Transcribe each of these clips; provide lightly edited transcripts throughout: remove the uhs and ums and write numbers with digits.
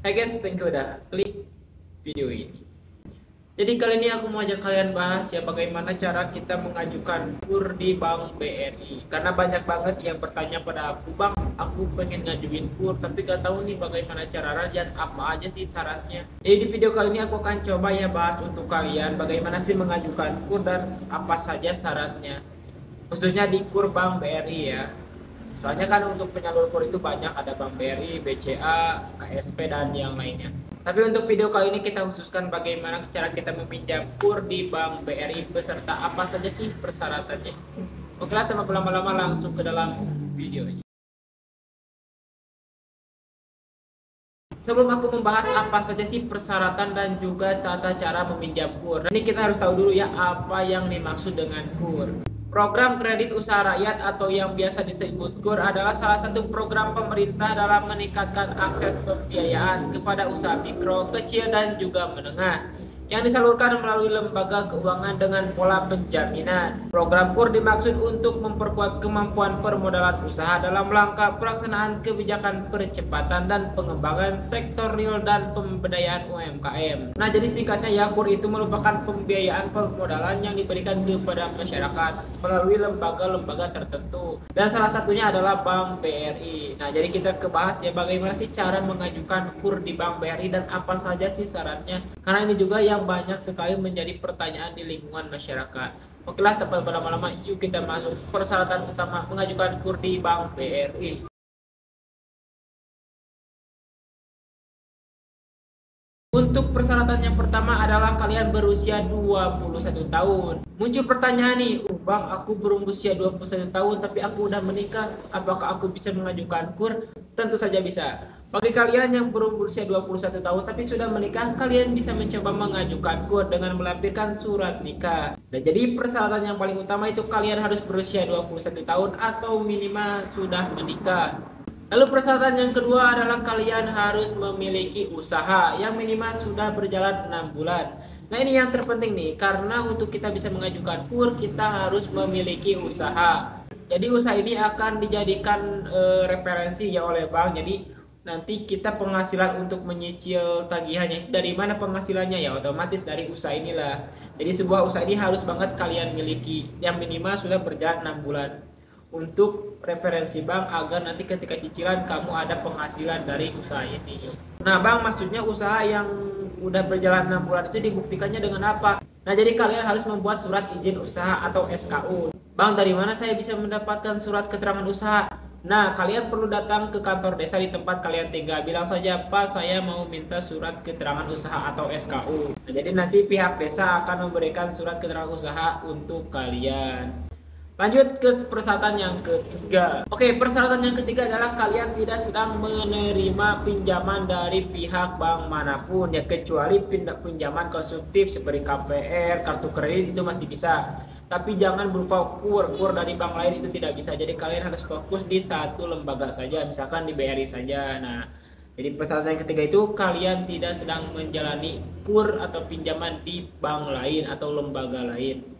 Hai guys, thank you udah klik video ini. Jadi kali ini aku mau ajak kalian bahas ya bagaimana cara kita mengajukan KUR di Bank BRI. Karena banyak banget yang bertanya pada aku, Bang, aku pengen ngajuin KUR tapi gak tahu nih bagaimana caranya dan apa aja sih syaratnya. Jadi di video kali ini aku akan coba ya bahas untuk kalian bagaimana sih mengajukan KUR dan apa saja syaratnya. Khususnya di KUR Bank BRI ya. Soalnya kan untuk penyalur KUR itu banyak, ada Bank BRI, BCA, KSP, dan yang lainnya. Tapi untuk video kali ini kita khususkan bagaimana cara kita meminjam KUR di Bank BRI beserta apa saja sih persyaratannya. Oke lah, tanpa berlama-lama langsung ke dalam videonya. Sebelum aku membahas apa saja sih persyaratan dan juga tata cara meminjam KUR, ini kita harus tahu dulu ya apa yang dimaksud dengan KUR. Program Kredit Usaha Rakyat atau yang biasa disebut KUR adalah salah satu program pemerintah dalam meningkatkan akses pembiayaan kepada usaha mikro, kecil, dan juga menengah yang disalurkan melalui lembaga keuangan dengan pola penjaminan. Program KUR dimaksud untuk memperkuat kemampuan permodalan usaha dalam rangka pelaksanaan kebijakan percepatan dan pengembangan sektor real dan pemberdayaan UMKM. Nah, jadi singkatnya ya, KUR itu merupakan pembiayaan permodalan yang diberikan kepada masyarakat melalui lembaga-lembaga tertentu. Dan salah satunya adalah Bank BRI. Nah, jadi kita kebahas ya bagaimana sih cara mengajukan KUR di Bank BRI dan apa saja sih syaratnya. Karena ini juga yang banyak sekali menjadi pertanyaan di lingkungan masyarakat. Oke lah, tanpa berlama-lama yuk kita masuk persyaratan utama mengajukan KUR di Bank BRI. Untuk persyaratan yang pertama adalah kalian berusia 21 tahun. Muncul pertanyaan nih, Bang, aku berusia 21 tahun tapi aku udah menikah, apakah aku bisa mengajukan KUR? Tentu saja bisa. Bagi kalian yang berusia 21 tahun tapi sudah menikah, kalian bisa mencoba mengajukan KUR dengan melampirkan surat nikah. Dan jadi persyaratan yang paling utama itu kalian harus berusia 21 tahun atau minimal sudah menikah. Lalu persyaratan yang kedua adalah kalian harus memiliki usaha yang minimal sudah berjalan 6 bulan. Nah, ini yang terpenting nih, karena untuk kita bisa mengajukan KUR kita harus memiliki usaha. Jadi usaha ini akan dijadikan referensi ya oleh bank. Jadi nanti kita penghasilan untuk menyicil tagihannya dari mana penghasilannya, ya otomatis dari usaha inilah. Jadi sebuah usaha ini harus banget kalian miliki yang minimal sudah berjalan 6 bulan untuk referensi bank agar nanti ketika cicilan kamu ada penghasilan dari usaha ini. Nah, bank maksudnya usaha yang udah berjalan 6 bulan itu dibuktikannya dengan apa? Nah, jadi kalian harus membuat surat izin usaha atau SKU. Bang, dari mana saya bisa mendapatkan surat keterangan usaha? Nah, kalian perlu datang ke kantor desa di tempat kalian tinggal. Bilang saja, Pak, saya mau minta surat keterangan usaha atau SKU. Nah, jadi nanti pihak desa akan memberikan surat keterangan usaha untuk kalian. Lanjut ke persyaratan yang ketiga. Oke, persyaratan yang ketiga adalah kalian tidak sedang menerima pinjaman dari pihak bank manapun ya, kecuali pinjaman konsumtif seperti KPR, kartu kredit itu masih bisa. Tapi jangan berupa KUR dari bank lain, itu tidak bisa. Jadi kalian harus fokus di satu lembaga saja, misalkan di BRI saja. Nah, jadi persyaratan yang ketiga itu kalian tidak sedang menjalani KUR atau pinjaman di bank lain atau lembaga lain.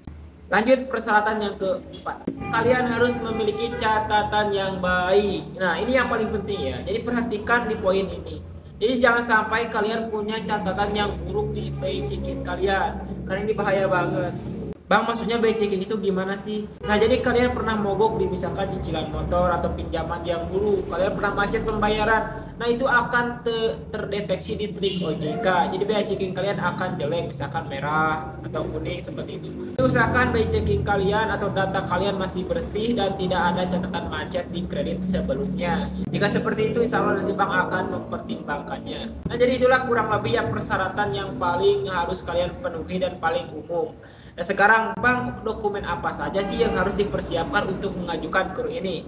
Lanjut persyaratan yang keempat, kalian harus memiliki catatan yang baik. Nah, ini yang paling penting ya, jadi perhatikan di poin ini. Jadi jangan sampai kalian punya catatan yang buruk di pay checking kalian, karena ini bahaya banget. Bang, maksudnya by checking itu gimana sih? Nah, jadi kalian pernah mogok di misalkan cicilan motor atau pinjaman yang dulu, kalian pernah macet pembayaran. Nah, itu akan terdeteksi di strik OJK. Jadi by checking kalian akan jelek, misalkan merah atau kuning seperti itu. Usahakan by checking kalian atau data kalian masih bersih dan tidak ada catatan macet di kredit sebelumnya. Jika seperti itu, insya Allah nanti bank akan mempertimbangkannya. Nah, jadi itulah kurang lebih ya persyaratan yang paling harus kalian penuhi dan paling umum. Nah, sekarang Bang, dokumen apa saja sih yang harus dipersiapkan untuk mengajukan KUR ini?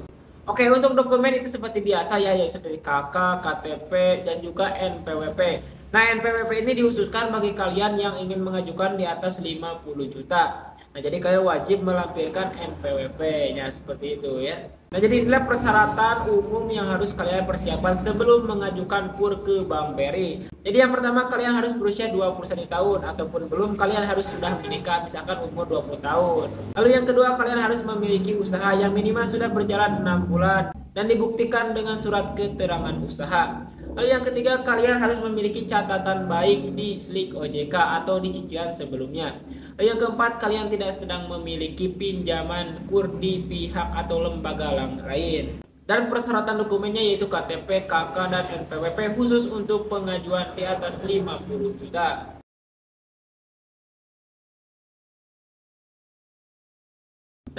Oke, untuk dokumen itu seperti biasa ya, yaitu seperti KK, KTP, dan juga NPWP. Nah, NPWP ini dikhususkan bagi kalian yang ingin mengajukan di atas 50 juta. Nah, jadi kalian wajib melampirkan NPWP-nya seperti itu ya. Nah, jadi inilah persyaratan umum yang harus kalian persiapkan sebelum mengajukan KUR ke Bank BRI. Jadi yang pertama, kalian harus berusia 21 tahun ataupun belum, kalian harus sudah menikah, misalkan umur 20 tahun. Lalu yang kedua, kalian harus memiliki usaha yang minimal sudah berjalan 6 bulan dan dibuktikan dengan surat keterangan usaha. Lalu yang ketiga, kalian harus memiliki catatan baik di Slik OJK atau di cicilan sebelumnya. Lalu yang keempat, kalian tidak sedang memiliki pinjaman KUR di pihak atau lembaga lain. Dan persyaratan dokumennya yaitu KTP, KK, dan NPWP khusus untuk pengajuan di atas 50 juta.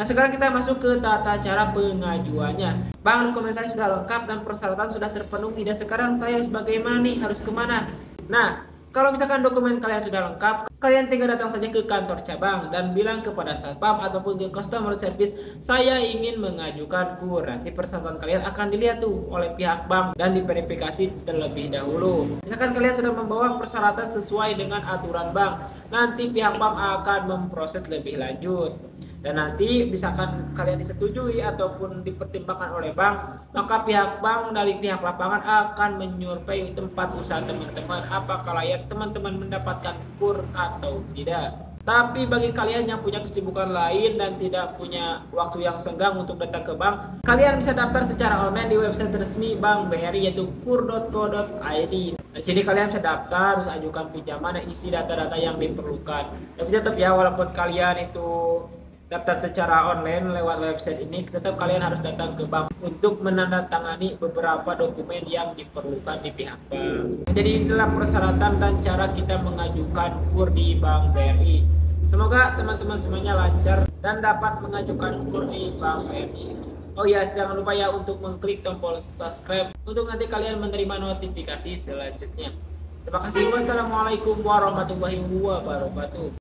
Nah, sekarang kita masuk ke tata cara pengajuannya. Bang, dokumen saya sudah lengkap dan persyaratan sudah terpenuhi. Dan sekarang saya bagaimana nih? Harus kemana? Nah, kalau misalkan dokumen kalian sudah lengkap, kalian tinggal datang saja ke kantor cabang dan bilang kepada satpam ataupun ke customer service, saya ingin mengajukan KUR. Nanti persyaratan kalian akan dilihat tuh oleh pihak bank dan diverifikasi terlebih dahulu. Misalkan kalian sudah membawa persyaratan sesuai dengan aturan bank, nanti pihak bank akan memproses lebih lanjut. Dan nanti misalkan kalian disetujui ataupun dipertimbangkan oleh bank, maka pihak bank dari pihak lapangan akan menyurvei tempat usaha teman-teman apakah layak teman-teman mendapatkan KUR atau tidak. Tapi bagi kalian yang punya kesibukan lain dan tidak punya waktu yang senggang untuk datang ke bank, kalian bisa daftar secara online di website resmi Bank BRI yaitu kur.co.id. Di sini kalian bisa daftar, terus ajukan pinjaman dan isi data-data yang diperlukan. Tapi tetap ya, walaupun kalian itu daftar secara online lewat website ini, tetap kalian harus datang ke bank untuk menandatangani beberapa dokumen yang diperlukan di pihak bank. Jadi inilah persyaratan dan cara kita mengajukan KUR di Bank BRI. Semoga teman-teman semuanya lancar dan dapat mengajukan KUR di Bank BRI. Oh ya, jangan lupa ya untuk mengklik tombol subscribe untuk nanti kalian menerima notifikasi selanjutnya. Terima kasih. Wassalamualaikum warahmatullahi wabarakatuh.